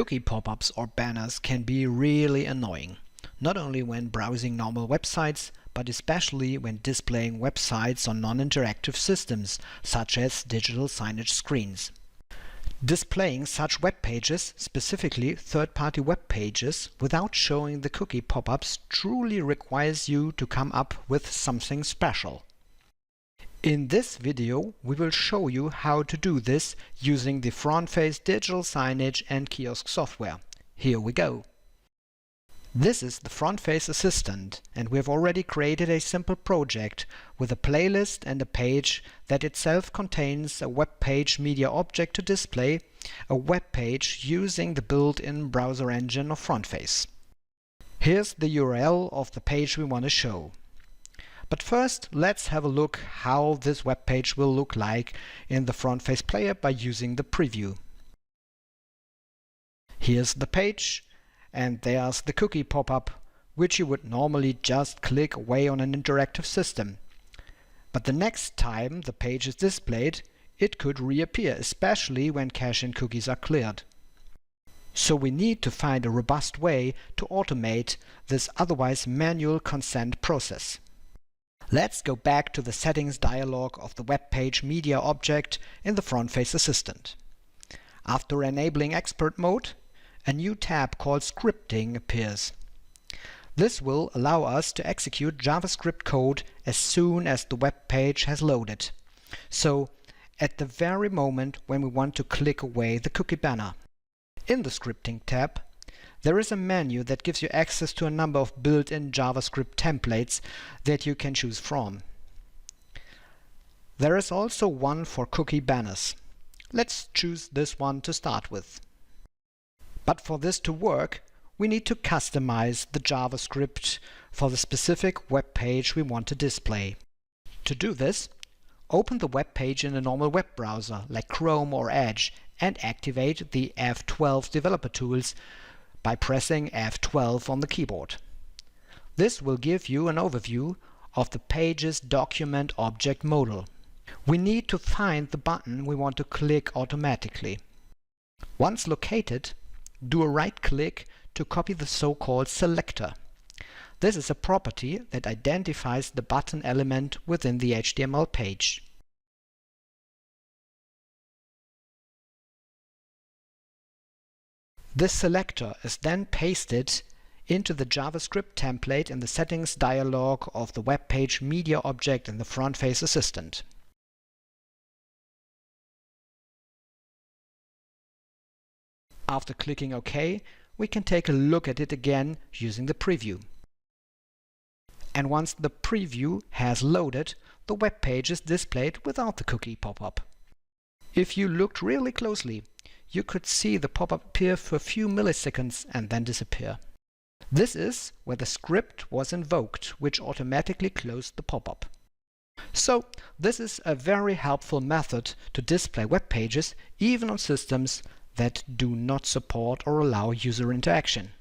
Cookie pop-ups or banners can be really annoying, not only when browsing normal websites, but especially when displaying websites on non-interactive systems, such as digital signage screens. Displaying such web pages, specifically third-party web pages, without showing the cookie pop-ups truly requires you to come up with something special. In this video, we will show you how to do this using the FrontFace digital signage and kiosk software. Here we go. This is the FrontFace assistant, and we have already created a simple project with a playlist and a page that itself contains a web page media object to display a web page using the built-in browser engine of FrontFace. Here's the URL of the page we want to show. But first, let's have a look how this web page will look like in the FrontFace player by using the preview. Here's the page, and there's the cookie pop-up, which you would normally just click away on an interactive system. But the next time the page is displayed, it could reappear, especially when cache and cookies are cleared. So we need to find a robust way to automate this otherwise manual consent process. Let's go back to the settings dialog of the web page media object in the FrontFace assistant. After enabling expert mode, a new tab called Scripting appears. This will allow us to execute JavaScript code as soon as the web page has loaded. So, at the very moment when we want to click away the cookie banner. In the Scripting tab, there is a menu that gives you access to a number of built-in JavaScript templates that you can choose from. There is also one for cookie banners. Let's choose this one to start with. But for this to work, we need to customize the JavaScript for the specific web page we want to display. To do this, open the web page in a normal web browser like Chrome or Edge and activate the F12 developer tools by pressing F12 on the keyboard. This will give you an overview of the page's document object model. We need to find the button we want to click automatically. Once located, do a right-click to copy the so-called selector. This is a property that identifies the button element within the HTML page. This selector is then pasted into the JavaScript template in the settings dialog of the web page media object in the FrontFace assistant. After clicking OK, we can take a look at it again using the preview. And once the preview has loaded, the web page is displayed without the cookie pop-up. If you looked really closely, you could see the pop-up appear for a few milliseconds and then disappear. This is where the script was invoked, which automatically closed the pop-up. So, this is a very helpful method to display web pages even on systems that do not support or allow user interaction.